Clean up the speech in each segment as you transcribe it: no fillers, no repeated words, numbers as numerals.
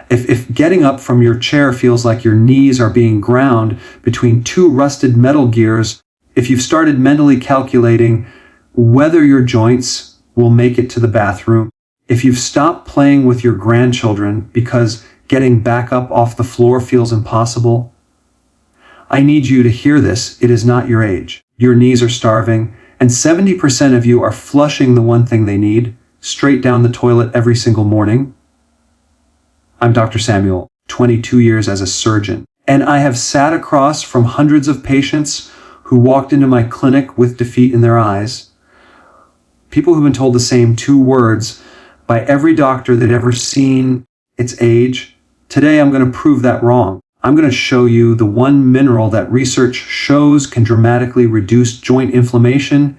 If getting up from your chair feels like your knees are being ground between two rusted metal gears, if you've started mentally calculating whether your joints will make it to the bathroom, if you've stopped playing with your grandchildren because getting back up off the floor feels impossible, I need you to hear this. It is not your age. Your knees are starving, and 70% of you are flushing the one thing they need straight down the toilet every single morning. I'm Dr. Samuel, 22 years as a surgeon, and I have sat across from hundreds of patients who walked into my clinic with defeat in their eyes. People who've been told the same two words by every doctor that ever seen its age. Today I'm going to prove that wrong. I'm going to show you the one mineral that research shows can dramatically reduce joint inflammation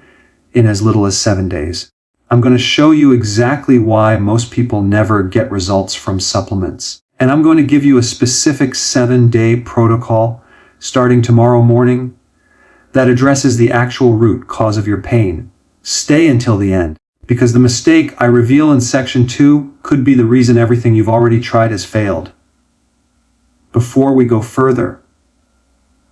in as little as 7 days. I'm going to show you exactly why most people never get results from supplements. And I'm going to give you a specific 7-day protocol starting tomorrow morning that addresses the actual root cause of your pain. Stay until the end, because the mistake I reveal in section 2 could be the reason everything you've already tried has failed. Before we go further,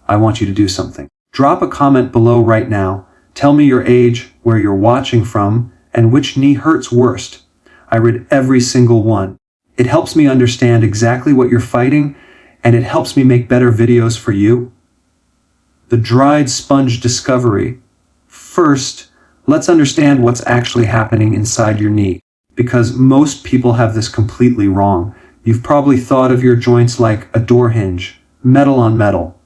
I want you to do something. Drop a comment below right now. Tell me your age, where you're watching from, and which knee hurts worst. I read every single one. It helps me understand exactly what you're fighting, and it helps me make better videos for you. The dried sponge discovery. First, let's understand what's actually happening inside your knee, because most people have this completely wrong. You've probably thought of your joints like a door hinge, metal on metal.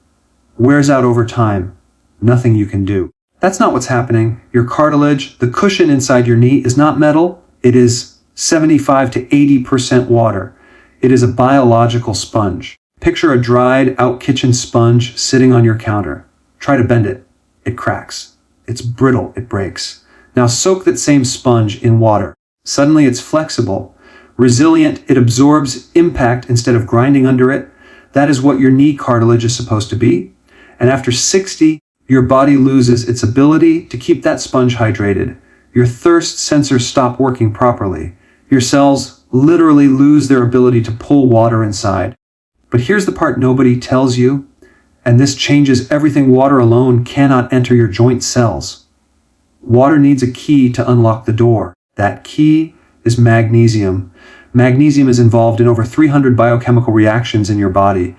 Wears out over time. Nothing you can do. That's not what's happening. Your cartilage, the cushion inside your knee, is not metal. It is 75 to 80% water. It is a biological sponge. Picture a dried out kitchen sponge sitting on your counter. Try to bend it. It cracks. It's brittle. It breaks. Now soak that same sponge in water. Suddenly it's flexible, resilient. It absorbs impact instead of grinding under it. That is what your knee cartilage is supposed to be. And after 60, your body loses its ability to keep that sponge hydrated. Your thirst sensors stop working properly. Your cells literally lose their ability to pull water inside. But here's the part nobody tells you, and this changes everything. Water alone cannot enter your joint cells. Water needs a key to unlock the door. That key is magnesium. Magnesium is involved in over 300 biochemical reactions in your body.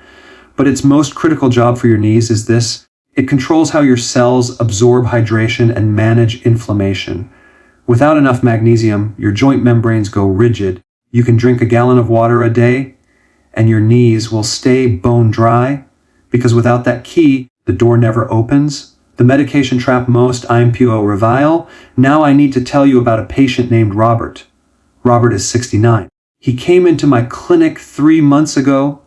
But its most critical job for your knees is this. It controls how your cells absorb hydration and manage inflammation. Without enough magnesium, your joint membranes go rigid. You can drink a gallon of water a day, and your knees will stay bone dry, because without that key, the door never opens. The medication trap most IMPO revile. Now I need to tell you about a patient named Robert. Robert is 69. He came into my clinic 3 months ago,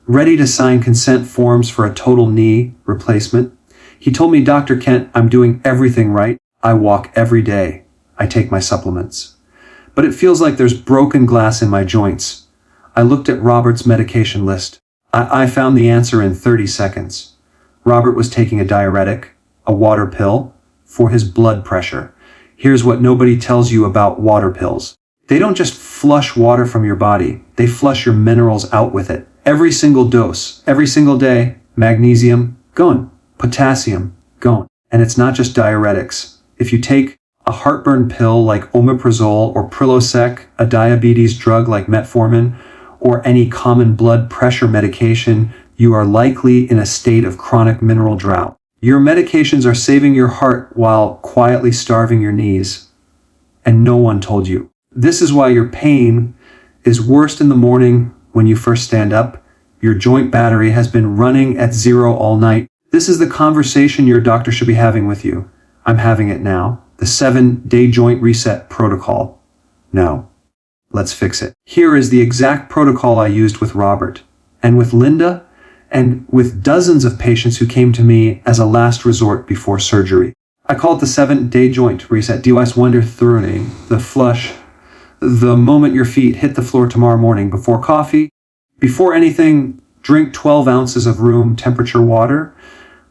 ready to sign consent forms for a total knee replacement. He told me, Dr. Kent, I'm doing everything right. I walk every day. I take my supplements. But it feels like there's broken glass in my joints. I looked at Robert's medication list. I found the answer in 30 seconds. Robert was taking a diuretic, a water pill, for his blood pressure. Here's what nobody tells you about water pills. They don't just flush water from your body. They flush your minerals out with it. Every single dose, every single day, magnesium, gone. Potassium, gone. And it's not just diuretics. If you take a heartburn pill like omeprazole or Prilosec, a diabetes drug like metformin, or any common blood pressure medication, you are likely in a state of chronic mineral drought. Your medications are saving your heart while quietly starving your knees. And no one told you. This is why your pain is worst in the morning when you first stand up. Your joint battery has been running at 0 all night. This is the conversation your doctor should be having with you. I'm having it now. The 7-day joint reset protocol. No. Let's fix it. Here is the exact protocol I used with Robert, and with Linda, and with dozens of patients who came to me as a last resort before surgery. I call it the 7-day joint reset. DOS wonder thoroughly, the flush, the moment your feet hit the floor tomorrow morning. Before coffee, before anything, drink 12 ounces of room temperature water.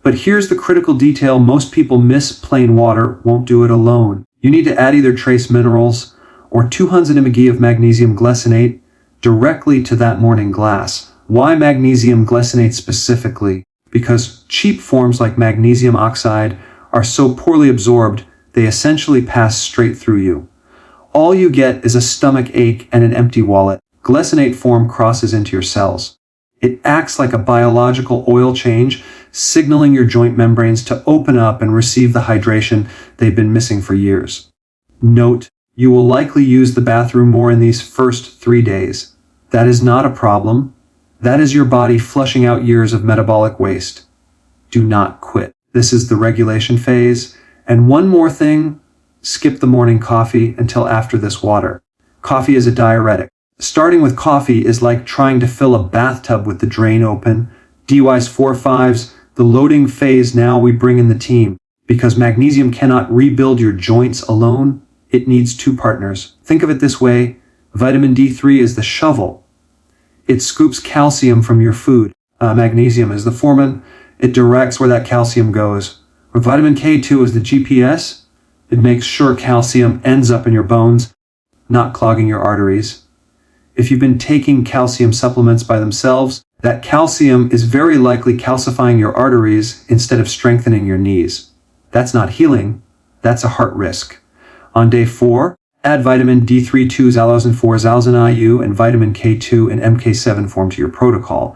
But here's the critical detail. Most people miss plain water, won't do it alone. You need to add either trace minerals or 200 mg of magnesium glycinate, directly to that morning glass. Why magnesium glycinate specifically? Because cheap forms like magnesium oxide are so poorly absorbed, they essentially pass straight through you. All you get is a stomach ache and an empty wallet. Glycinate form crosses into your cells. It acts like a biological oil change, signaling your joint membranes to open up and receive the hydration they've been missing for years. Note, you will likely use the bathroom more in these first 3 days. That is not a problem. That is your body flushing out years of metabolic waste. Do not quit. This is the regulation phase. And one more thing, skip the morning coffee until after this water. Coffee is a diuretic. Starting with coffee is like trying to fill a bathtub with the drain open. DY's 4-5s, the loading phase. Now we bring in the team. Because magnesium cannot rebuild your joints alone, it needs two partners. Think of it this way. Vitamin D3 is the shovel. It scoops calcium from your food. Magnesium is the foreman. It directs where that calcium goes. Vitamin K2 is the GPS. It makes sure calcium ends up in your bones, not clogging your arteries. If you've been taking calcium supplements by themselves, that calcium is very likely calcifying your arteries instead of strengthening your knees. That's not healing, that's a heart risk. On day 4, add vitamin D3, 2, xalozin 4, xalozin IU, and vitamin K2 and MK7 form to your protocol.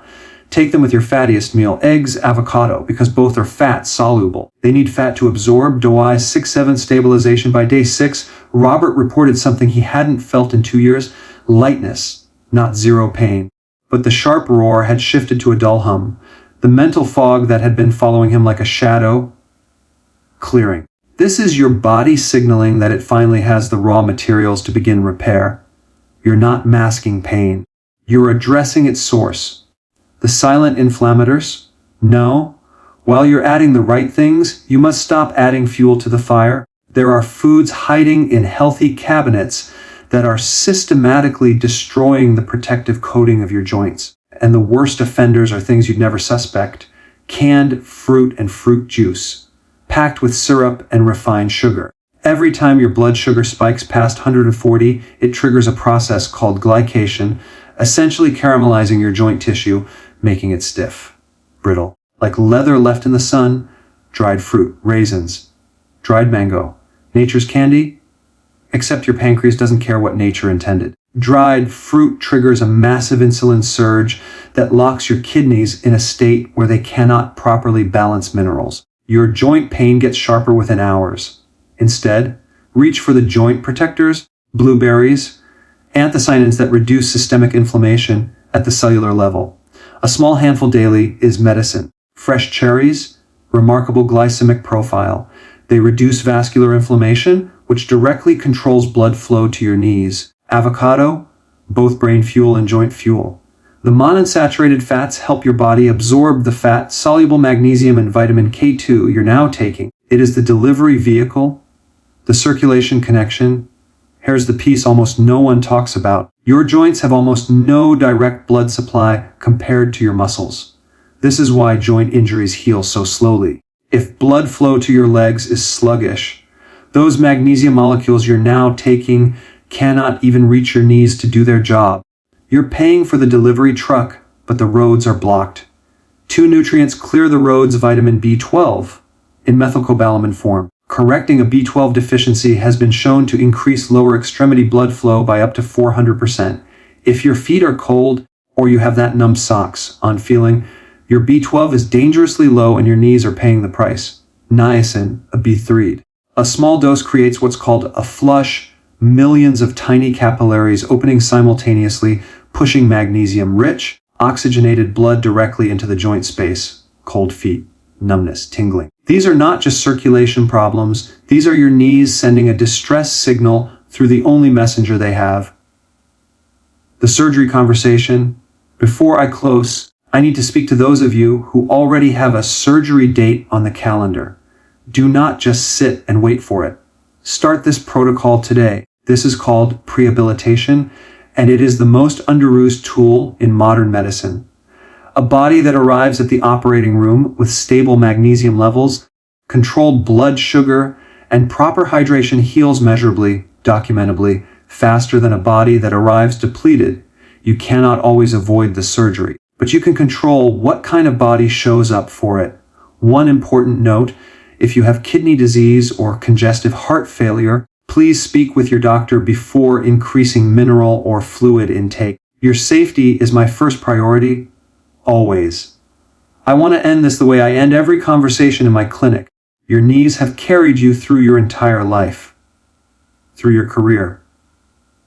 Take them with your fattiest meal, eggs, avocado, because both are fat soluble. They need fat to absorb. DOI 6-7 stabilization. By day 6, Robert reported something he hadn't felt in 2 years, lightness, not zero pain. But the sharp roar had shifted to a dull hum. The mental fog that had been following him like a shadow, clearing. This is your body signaling that it finally has the raw materials to begin repair. You're not masking pain. You're addressing its source. The silent inflammators? No. While you're adding the right things, you must stop adding fuel to the fire. There are foods hiding in healthy cabinets that are systematically destroying the protective coating of your joints. And the worst offenders are things you'd never suspect. Canned fruit and fruit juice, packed with syrup and refined sugar. Every time your blood sugar spikes past 140, it triggers a process called glycation, essentially caramelizing your joint tissue, making it stiff, brittle, like leather left in the sun. Dried fruit, raisins, dried mango, nature's candy, except your pancreas doesn't care what nature intended. Dried fruit triggers a massive insulin surge that locks your kidneys in a state where they cannot properly balance minerals. Your joint pain gets sharper within hours. Instead, reach for the joint protectors, blueberries, anthocyanins that reduce systemic inflammation at the cellular level. A small handful daily is medicine. Fresh cherries, remarkable glycemic profile. They reduce vascular inflammation, which directly controls blood flow to your knees. Avocado, both brain fuel and joint fuel. The monounsaturated fats help your body absorb the fat, soluble magnesium and vitamin K2 you're now taking. It is the delivery vehicle, the circulation connection. Here's the piece almost no one talks about. Your joints have almost no direct blood supply compared to your muscles. This is why joint injuries heal so slowly. If blood flow to your legs is sluggish, those magnesium molecules you're now taking cannot even reach your knees to do their job. You're paying for the delivery truck, but the roads are blocked. 2 nutrients clear the roads: vitamin B12 in methylcobalamin form. Correcting a B12 deficiency has been shown to increase lower extremity blood flow by up to 400%. If your feet are cold or you have that numb socks on feeling, your B12 is dangerously low and your knees are paying the price. Niacin, a B3. A small dose creates what's called a flush, millions of tiny capillaries opening simultaneously, pushing magnesium-rich, oxygenated blood directly into the joint space. Cold feet, numbness, tingling. These are not just circulation problems. These are your knees sending a distress signal through the only messenger they have. The surgery conversation. Before I close, I need to speak to those of you who already have a surgery date on the calendar. Do not just sit and wait for it. Start this protocol today. This is called prehabilitation, and it is the most underused tool in modern medicine. A body that arrives at the operating room with stable magnesium levels, controlled blood sugar, and proper hydration heals measurably, documentably, faster than a body that arrives depleted, You cannot always avoid the surgery, but you can control what kind of body shows up for it. One important note, if you have kidney disease or congestive heart failure, please speak with your doctor before increasing mineral or fluid intake. Your safety is my first priority, always. I want to end this the way I end every conversation in my clinic. Your knees have carried you through your entire life, through your career,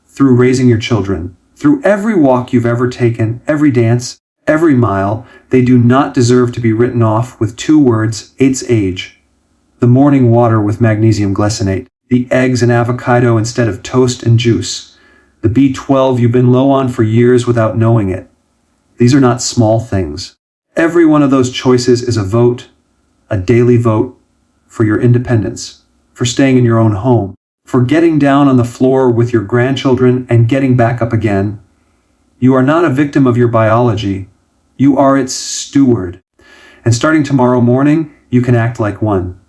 through raising your children, through every walk you've ever taken, every dance, every mile. They do not deserve to be written off with 2 words, its age. The morning water with magnesium glycinate, the eggs and avocado instead of toast and juice, the B12 you've been low on for years without knowing it. These are not small things. Every one of those choices is a vote, a daily vote, for your independence, for staying in your own home, for getting down on the floor with your grandchildren and getting back up again. You are not a victim of your biology. You are its steward. And starting tomorrow morning, you can act like one.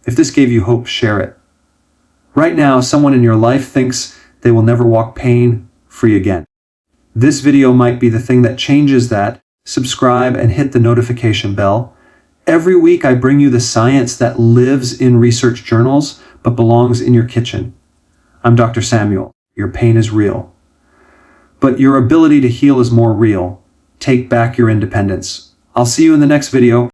If this gave you hope, share it. Right now, someone in your life thinks they will never walk pain-free again. This video might be the thing that changes that. Subscribe and hit the notification bell. Every week I bring you the science that lives in research journals but belongs in your kitchen. I'm Dr. Samuel. Your pain is real, but your ability to heal is more real. Take back your independence. I'll see you in the next video.